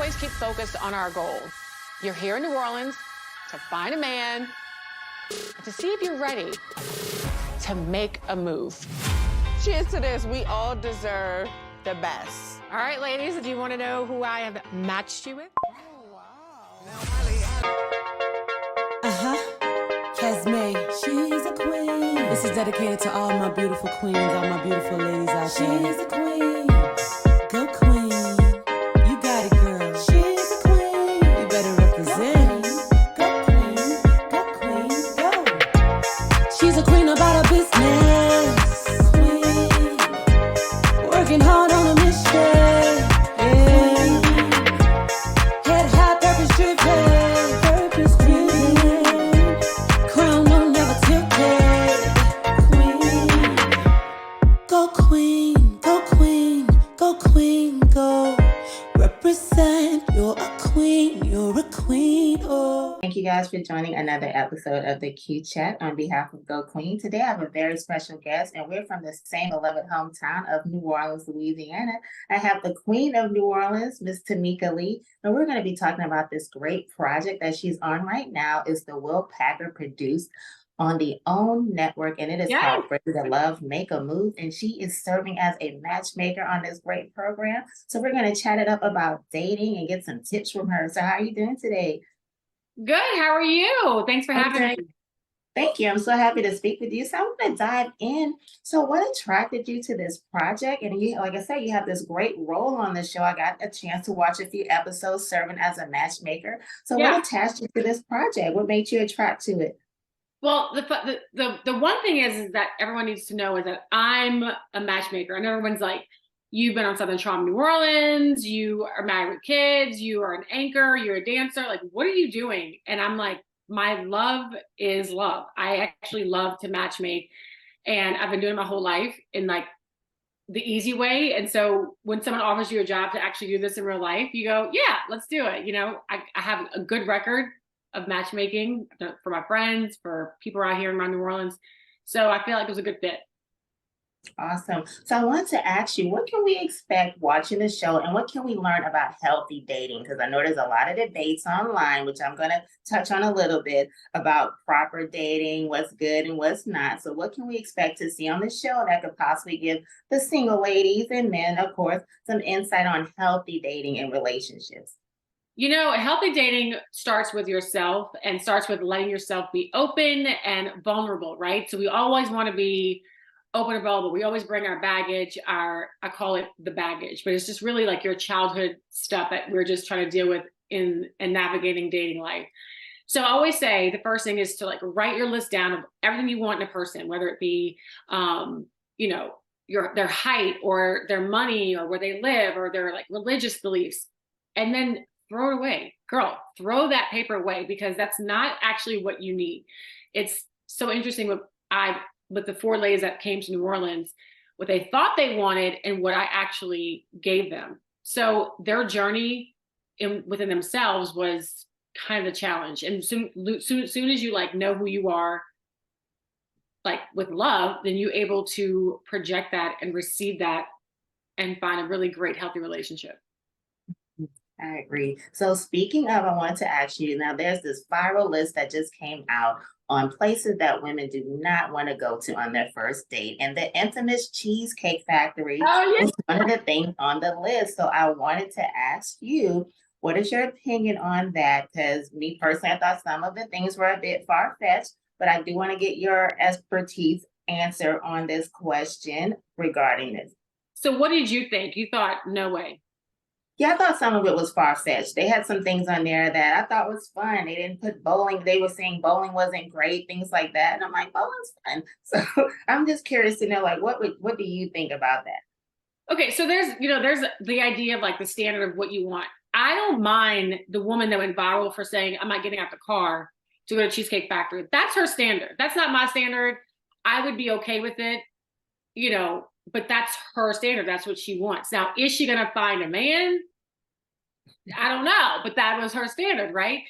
always keep focused on our goal. You're here in New Orleans to find a man, and to see if you're ready to make a move. Cheers to this. We all deserve the best. All right, ladies, do you want to know who I have matched you with? Casmay, she's a queen. This is dedicated to all my beautiful queens, all my beautiful ladies out there. She's a queen. Go queen. You got it, girl. She's a queen. You better represent. Go queen. Go queen. Go. She's a queen about her business. Queen. Working hard on a mission. Yeah. Head high, purpose driven. Purpose driven. Crown will never tilt it. Queen. Go queen. Go queen. Go queen. Go. Represent. You're a queen. You're a queen. Oh. Thank you guys for joining another episode of the Q Chat on behalf of Go Queen. Today I have a very special guest, and we're from the same beloved hometown of New Orleans, Louisiana. I have the Queen of New Orleans, Miss Tamika Lee, and we're going to be talking about this great project that she's on right now. It's the Will Packer produced on the OWN network, and it is called Ready to Love, Make a Move, and she is serving as a matchmaker on this great program. So we're going to chat it up about dating and get some tips from her. So how are you doing today? Good. How are you? Thanks for having me. Thank you. I'm so happy to speak with you. So I'm going to dive in. So what attracted you to this project? And you, like I said, you have this great role on the show. I got a chance to watch a few episodes serving as a matchmaker. So what attached you to this project? What made you attract to it? Well, the one thing is that everyone needs to know is that I'm a matchmaker. And everyone's like, you've been on Southern Charm New Orleans, you are married with kids, you are an anchor, you're a dancer. Like, what are you doing? And I'm like, my love is love. I actually love to matchmake. And I've been doing it my whole life in like the easy way. And so when someone offers you a job to actually do this in real life, you go, yeah, let's do it. You know, I have a good record of matchmaking for my friends, for people out here around New Orleans. So I feel like it was a good fit. Awesome. So I wanted to ask you, what can we expect watching the show, and what can we learn about healthy dating? Because I know there's a lot of debates online, which I'm going to touch on a little bit, about proper dating, what's good and what's not. So what can we expect to see on the show that could possibly give the single ladies and men, of course, some insight on healthy dating and relationships? You know, healthy dating starts with yourself and starts with letting yourself be open and vulnerable, right? So we always want to be open and vulnerable. We always bring our baggage, I call it the baggage, but it's just really like your childhood stuff that we're just trying to deal with in navigating dating life. So I always say the first thing is to like write your list down of everything you want in a person, whether it be, you know, their height or their money or where they live or their like religious beliefs, and then throw it away. Girl, throw that paper away, because that's not actually what you need. It's so interesting with the four ladies that came to New Orleans, what they thought they wanted and what I actually gave them. So their journey within themselves was kind of a challenge. And soon as you like know who you are, like with love, then you're able to project that and receive that and find a really great, healthy relationship. I agree. So speaking of, I want to ask you, now there's this viral list that just came out on places that women do not want to go to on their first date. And the infamous Cheesecake Factory was one of the things on the list. So I wanted to ask you, what is your opinion on that? Because me personally, I thought some of the things were a bit far-fetched, but I do want to get your expertise answer on this question regarding this. So what did you think? You thought, no way. Yeah, I thought some of it was far-fetched. They had some things on there that I thought was fun. They didn't put bowling. They were saying bowling wasn't great, things like that. And I'm like, bowling's fun. So I'm just curious to know, like, what do you think about that? Okay, so there's the idea of like the standard of what you want. I don't mind the woman that went viral for saying, I'm not getting out the car to go to Cheesecake Factory. That's her standard. That's not my standard. I would be okay with it, you know, but that's her standard. That's what she wants. Now, is she going to find a man? I don't know, but that was her standard, right?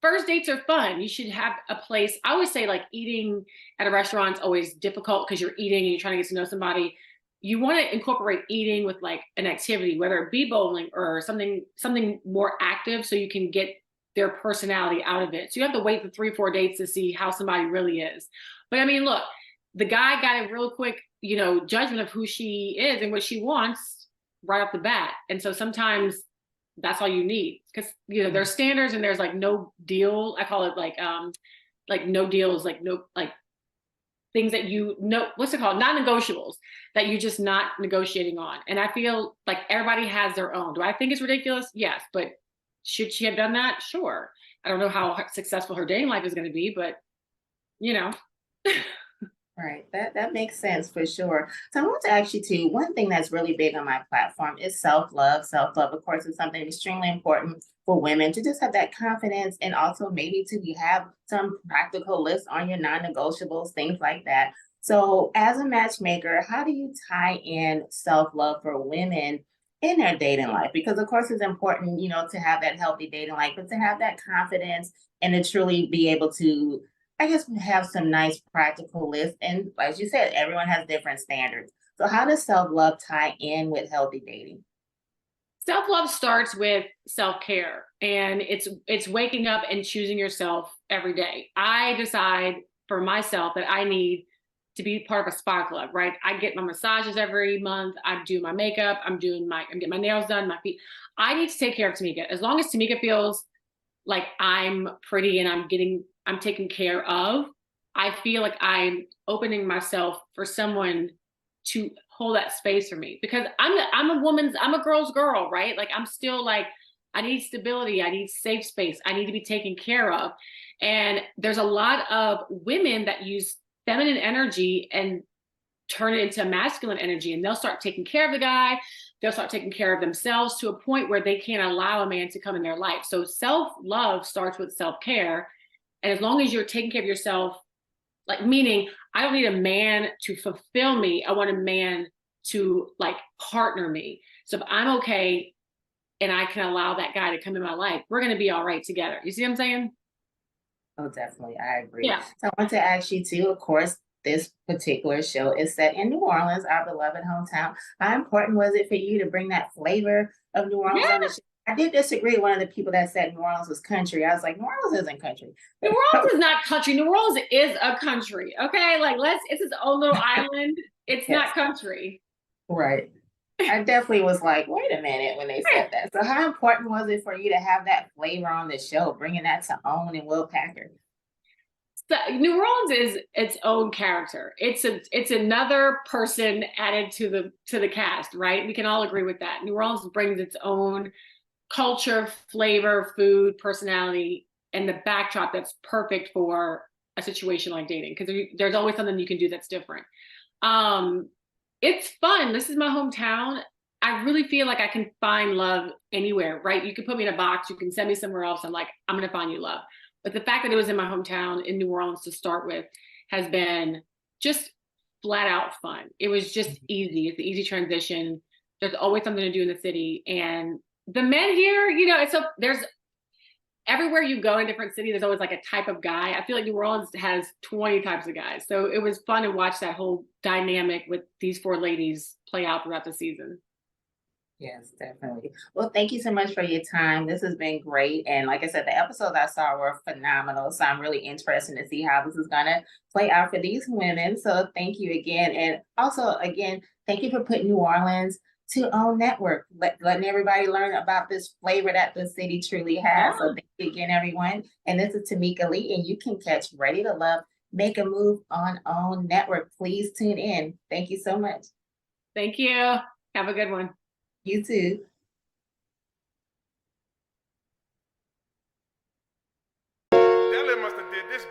First dates are fun. You should have a place. I always say like eating at a restaurant is always difficult because you're eating and you're trying to get to know somebody. you want to incorporate eating with like an activity, whether it be bowling or something more active, so you can get their personality out of it. So you have to wait for 3-4 dates to see how somebody really is. But I mean, look, the guy got a real quick, judgment of who she is and what she wants right off the bat. And so sometimes that's all you need, because there's standards and there's like no deal. I call it like no deals, like no, like things that what's it called? Non-negotiables that you're just not negotiating on. And I feel like everybody has their own. Do I think it's ridiculous? Yes. But should she have done that? Sure. I don't know how successful her dating life is going to be, but Right. That makes sense for sure. So I want to ask you too, one thing that's really big on my platform is self-love. Self-love, of course, is something extremely important for women to just have that confidence, and also maybe to have some practical lists on your non-negotiables, things like that. So as a matchmaker, how do you tie in self-love for women in their dating life? Because of course it's important, to have that healthy dating life, but to have that confidence and to truly be able to, I guess, we have some nice practical lists. And as you said, everyone has different standards. So how does self-love tie in with healthy dating? Self-love starts with self-care, and it's waking up and choosing yourself every day. I decide for myself that I need to be part of a spa club, right? I get my massages every month. I do my makeup. I'm getting my nails done, my feet. I need to take care of Tamika. As long as Tamika feels like I'm pretty and I'm taken care of, I feel like I'm opening myself for someone to hold that space for me, because I'm a girl's girl, right? Like, I'm still like, I need stability. I need safe space. I need to be taken care of. And there's a lot of women that use feminine energy and turn it into masculine energy, and they'll start taking care of the guy. They'll start taking care of themselves to a point where they can't allow a man to come in their life. So self-love starts with self-care. And as long as you're taking care of yourself, like, meaning I don't need a man to fulfill me. I want a man to like partner me. So if I'm okay and I can allow that guy to come in my life, we're going to be all right together. You see what I'm saying? Oh, definitely. I agree. Yeah. So I want to ask you too, of course, this particular show is set in New Orleans, our beloved hometown. How important was it for you to bring that flavor of New Orleans on the show? I did disagree with one of the people that said New Orleans was country. I was like, New Orleans isn't country. New Orleans is not country. New Orleans is a country. Okay. Like, it's its own little island. It's not country. Right. I definitely was like, wait a minute when they said that. So how important was it for you to have that flavor on the show, bringing that to Own and Will Packer? So New Orleans is its own character. It's another person added to the cast, right? We can all agree with that. New Orleans brings its own culture, flavor, food, personality, and the backdrop that's perfect for a situation like dating, because there's always something you can do that's different. It's fun. This is my hometown. I really feel like I can find love anywhere, right? You can put me in a box, you can send me somewhere else. I'm like, I'm going to find you love. But the fact that it was in my hometown in New Orleans to start with has been just flat out fun. It was just easy. It's an easy transition. There's always something to do in the city. And the men here, there's everywhere you go in a different city, there's always like a type of guy. I feel like New Orleans has 20 types of guys. So it was fun to watch that whole dynamic with these 4 ladies play out throughout the season. Yes, definitely. Well, thank you so much for your time. This has been great. And like I said, the episodes I saw were phenomenal. So I'm really interested to see how this is going to play out for these women. So thank you again. And also, again, thank you for putting New Orleans to Own Network, letting everybody learn about this flavor that the city truly has. So thank you again, everyone. And this is Tamika Lee, and you can catch Ready to Love, Make a Move on Own Network. Please tune in. Thank you so much. Thank you. Have a good one. You too. Della must have did this